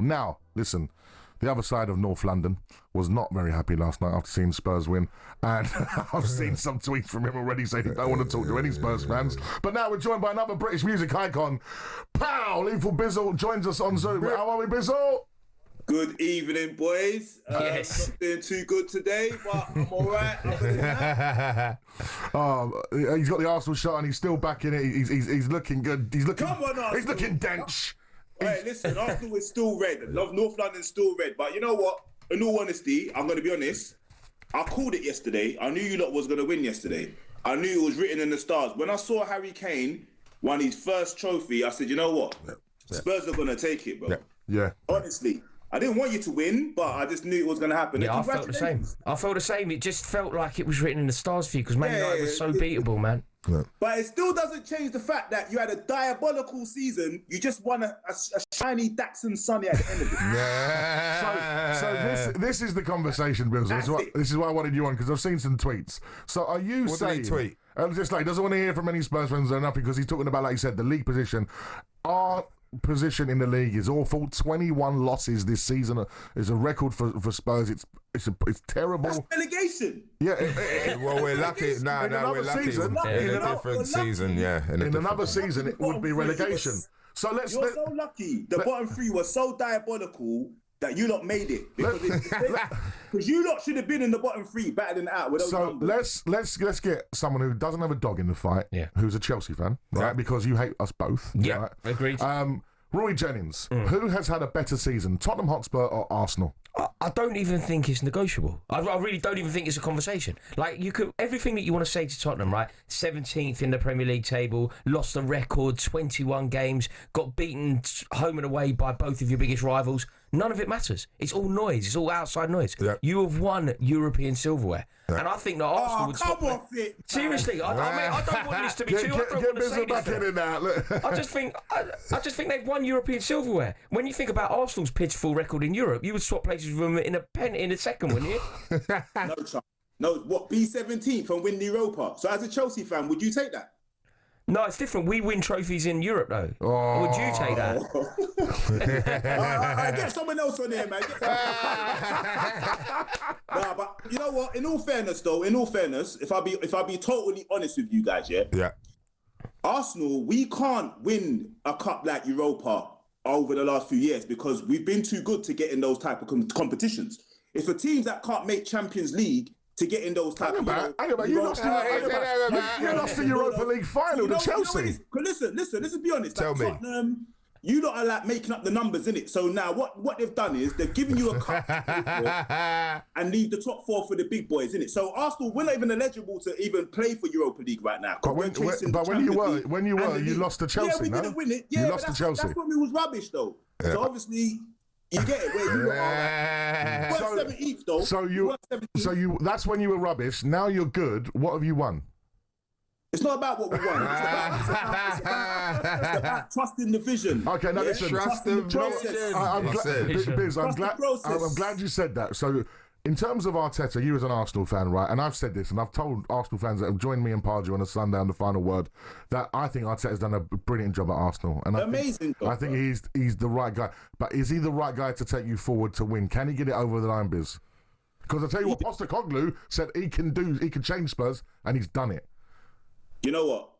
Now, listen, the other side of North London was not very happy last night after seeing Spurs win, and I've seen some tweets from him already saying he don't want to talk to any Spurs fans. But now we're joined by another British music icon. Pow! Lethal Bizzle joins us on Zoom. How are we, Bizzle? Good evening, boys. Yes. Not doing too good today, but I'm all right. Other than that. He's got the Arsenal shot and he's still back in it. He's looking good. He's looking. Come on, Arsenal. He's looking dench. Hey, listen, Arsenal is still red. North London's still red. But you know what? In all honesty, I'm going to be honest. I called it yesterday. I knew you lot was going to win yesterday. I knew it was written in the stars. When I saw Harry Kane won his first trophy, I said, you know what? Spurs are going to take it, bro. Yeah. Honestly. I didn't want you to win, but I just knew it was going to happen. Yeah, I felt the same. It just felt like it was written in the stars for you because Man United was so beatable, man. Yeah. But it still doesn't change the fact that you had a diabolical season. You just won a shiny Daxon Sunny at the end of it. Yeah. So this is the conversation, Bill. This is why I wanted you on, because I've seen some tweets. So are you saying... What did he tweet? Just like, doesn't want to hear from any Spurs fans or nothing, because he's talking about, like you said, the league position. Our position in the league is awful. 21 losses this season is a record for Spurs. It's terrible. That's relegation. Yeah. Well, we're lucky. No, we're lucky. Season, in a different season, In another season, it would be relegation. So You're so lucky. The bottom three were so diabolical that you lot made it, because you lot should have been in the bottom three, battling it out. With those numbers. let's get someone who doesn't have a dog in the fight, who's a Chelsea fan, right? Because you hate us both. Yeah, right? agreed. Rory Jennings, who has had a better season, Tottenham Hotspur or Arsenal? I don't even think it's negotiable. I really don't even think it's a conversation. Like, you could, everything that you want to say to Tottenham, right? 17th in the Premier League table, lost a record, 21 games, got beaten home and away by both of your biggest rivals. None of it matters. It's all noise. It's all outside noise. Yeah. You have won European silverware. Yeah. And I think that Arsenal would stop off it. Seriously, I don't want this to be true. I don't want to say back this. In that. I just think they've won European silverware. When you think about Arsenal's pitiful record in Europe, you would swap places with them in a second, wouldn't you? No chance. No, what, be 17th and win the Europa? So as a Chelsea fan, would you take that? No, it's different. We win trophies in Europe, though. Oh. Would you take that? Get someone else on here, man. Nah, but you know what? In all fairness, if I be totally honest with you guys, yeah. Arsenal, we can't win a cup like Europa over the last few years because we've been too good to get in those type of competitions. If a teams that can't make Champions League to get in those type of... You lost the Europa League final to Chelsea. Let's be honest. Tell me. Tottenham, you lot are like making up the numbers, innit? So now what they've done is they've given you a cup to play for and leave the top four for the big boys, innit? So Arsenal, we're not even eligible to even play for Europa League right now. But when you were, you lost to Chelsea. Yeah, we didn't win it. Yeah, you lost to Chelsea. That's when we was rubbish, though. Yeah. So obviously... You get it where you are. You were 17th though. So you that's when you were rubbish. Now you're good. What have you won? It's not about what we won. It's about trusting the vision. Okay, now listen. Trust the process. I'm glad you said that. So, in terms of Arteta, you as an Arsenal fan, right? And I've said this, and I've told Arsenal fans that have joined me and Pardew on a Sunday on the final word, that I think Arteta's done a brilliant job at Arsenal. And I think he's the right guy. But is he the right guy to take you forward to win? Can he get it over the line, Biz? Because I tell you what, Postecoglou said he can change Spurs, and he's done it. You know what?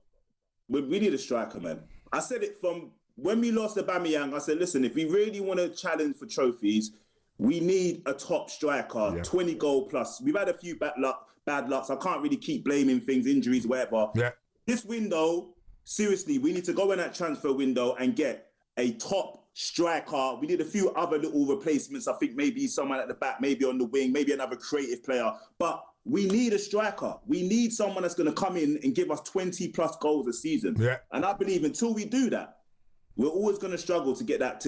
We need a striker, man. I said it from when we lost Aubameyang. I said, listen, if we really want to challenge for trophies, we need a top striker, 20 goal plus. We've had a few bad lucks. I can't really keep blaming things, injuries, whatever. Yeah. This window, seriously, we need to go in that transfer window and get a top striker. We need a few other little replacements. I think maybe someone at the back, maybe on the wing, maybe another creative player. But we need a striker. We need someone that's going to come in and give us 20 plus goals a season. Yeah. And I believe until we do that, we're always going to struggle to get that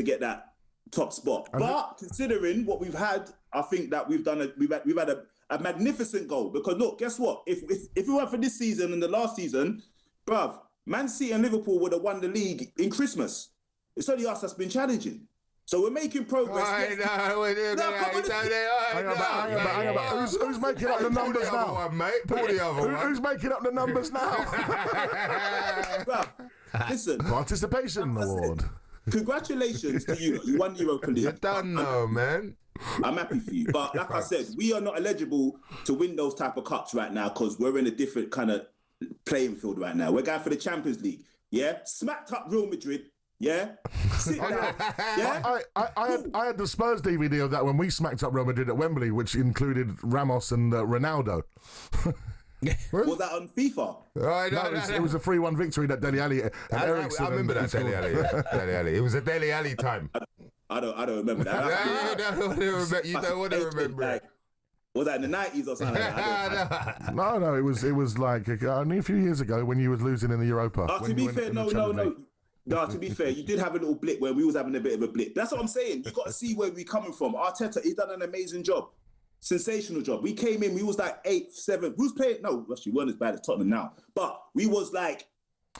top spot. But considering what we've had, I think that we've had a magnificent goal. Because look, guess what? If it weren't for this season and the last season, bruv, Man City and Liverpool would have won the league in Christmas. It's only us that's been challenging. So we're making progress. Who's making up the numbers now? Pull the other one. Who's making up the numbers now? Bruv, listen. Participation award. congratulations to you. You won Europa League. You're done now, man. I'm happy for you. But like I said, we are not eligible to win those type of cups right now because we're in a different kind of playing field right now. We're going for the Champions League. Yeah? Smacked up Real Madrid. Yeah? Sit down. Yeah? I had the Spurs DVD of that when we smacked up Real Madrid at Wembley, which included Ramos and Ronaldo. Was that on FIFA? It was a 3-1 victory that Dele Alli and Eriksen. I remember that Dele Alli. Yeah. Dele Alli. It was a Dele Alli time. I don't remember that. You don't want to remember it. Was that in the 90s or something like that? No, it was like only a few years ago when you was losing in the Europa. To be fair, no. To be fair, you did have a little blip where we was having a bit of a blip. That's what I'm saying. You got to see where we're coming from. Arteta, he's done an amazing job. Sensational job. We came in, we was like 8th, 7th. We was playing, no, actually, we weren't as bad as Tottenham now. But we was like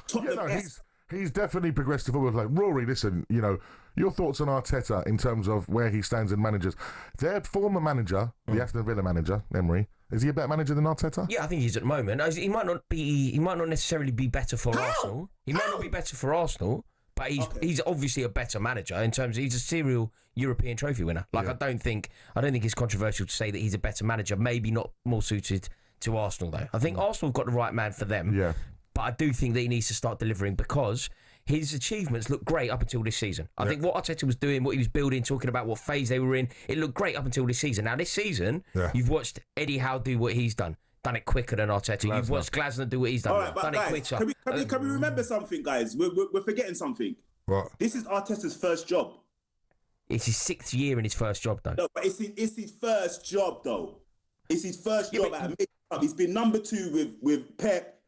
Tottenham. He's definitely progressed the football. Like, Rory, listen, your thoughts on Arteta in terms of where he stands in managers. Their former manager, the Aston Villa manager, Emery, is he a better manager than Arteta? Yeah, I think he's at the moment. He might not necessarily be better for Arsenal. He might not be better for Arsenal, but he's obviously a better manager in terms of he's a serial European trophy winner. Like, I don't think it's controversial to say that he's a better manager. Maybe not more suited to Arsenal though. I think Arsenal have got the right man for them. Yeah. But I do think that he needs to start delivering because his achievements look great up until this season. I think what Arteta was doing, what he was building, talking about what phase they were in, it looked great up until this season. Now, this season, you've watched Eddie Howe do what he's done it quicker than Arteta. You've watched Glasner do what he's done, done guys, it quicker. Can we remember something, guys? We're forgetting something. What? This is Arteta's first job. It's his 6th year in his first job, though. No, but it's his first job, though. It's his first job at a major club. He's been number 2 with Pep.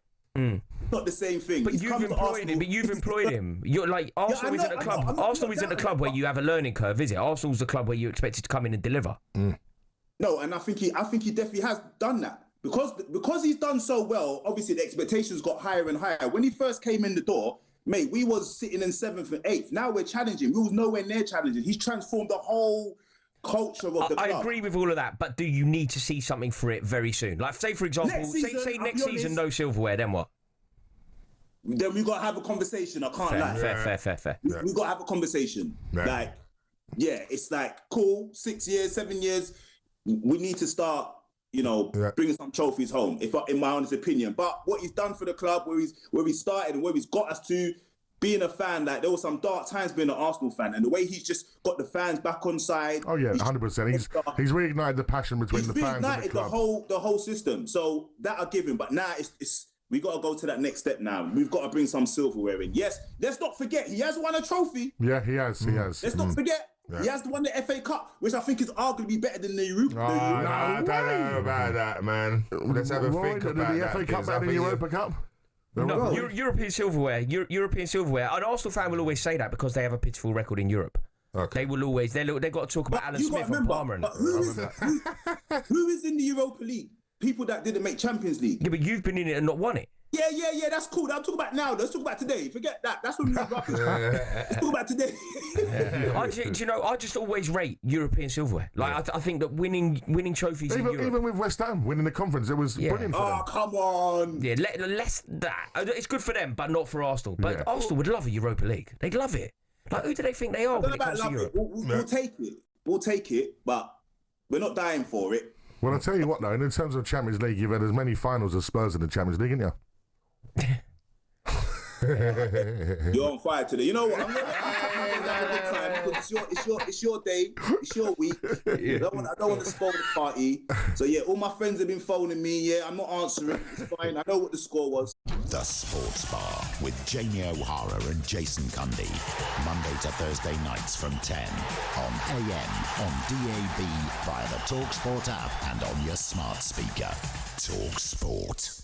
Not the same thing. But you've employed him. You're like Arsenal isn't a club. Arsenal isn't a club where you have a learning curve, is it? Arsenal's the club where you're expected to come in and deliver. No, and I think he definitely has done that because he's done so well. Obviously, the expectations got higher and higher. When he first came in the door, mate, we was sitting in 7th and 8th. Now we're challenging. We was nowhere near challenging. He's transformed the whole culture of the club. I agree with all of that, but do you need to see something for it very soon? Like, say for example, say next season, no silverware, then what? Then we got to have a conversation. I can't lie. Fair. We got to have a conversation. Like, it's like, cool, 6 years, 7 years. We need to start, bringing some trophies home, in my honest opinion. But what he's done for the club, where he started and where he's got us to, being a fan, like there were some dark times being an Arsenal fan, and the way he's just got the fans back on side. Oh yeah, 100%. He's reignited the passion between the fans and the club. the whole system. So that I give him, but now it's we got to go to that next step now. We've got to bring some silverware in. Yes, let's not forget he has won a trophy. Yeah, he has. Let's not forget. Yeah. He has won the FA Cup, which I think is arguably better than the Europa. I don't know about that, man. Let's have a think about the that. FA Cup better than the Europa Cup? No, European silverware. European silverware. An Arsenal fan will always say that because they have a pitiful record in Europe. Okay. They will always. They've got to talk about Alan Smith and Palmer. Who is in the Europa League? People that didn't make Champions League. Yeah, but you've been in it and not won it. Yeah, that's cool. I'm talking about now. Let's talk about today. Forget that. That's what we were rubbish. Let's talk about today. I just always rate European silverware. Like, I think that winning trophies in Europe. Even with West Ham winning the conference, it was brilliant for them. Oh, come on. Yeah, less that. It's good for them, but not for Arsenal. But Arsenal would love a Europa League. They'd love it. Like, who do they think they are when it comes to Europe? We'll take it. We'll take it, but we're not dying for it. Well, I'll tell you what, though, in terms of Champions League, you've had as many finals as Spurs in the Champions League, haven't you? You're on fire today. You know what? I'm gonna have a good time because it's your day, it's your week. I don't want to spoil the party. So yeah, all my friends have been phoning me. Yeah, I'm not answering. It's fine. I know what the score was. The Sports Bar with Jamie O'Hara and Jason Cundy, Monday to Thursday nights from 10 on AM, on DAB, via the talkSPORT app, and on your smart speaker. talkSPORT.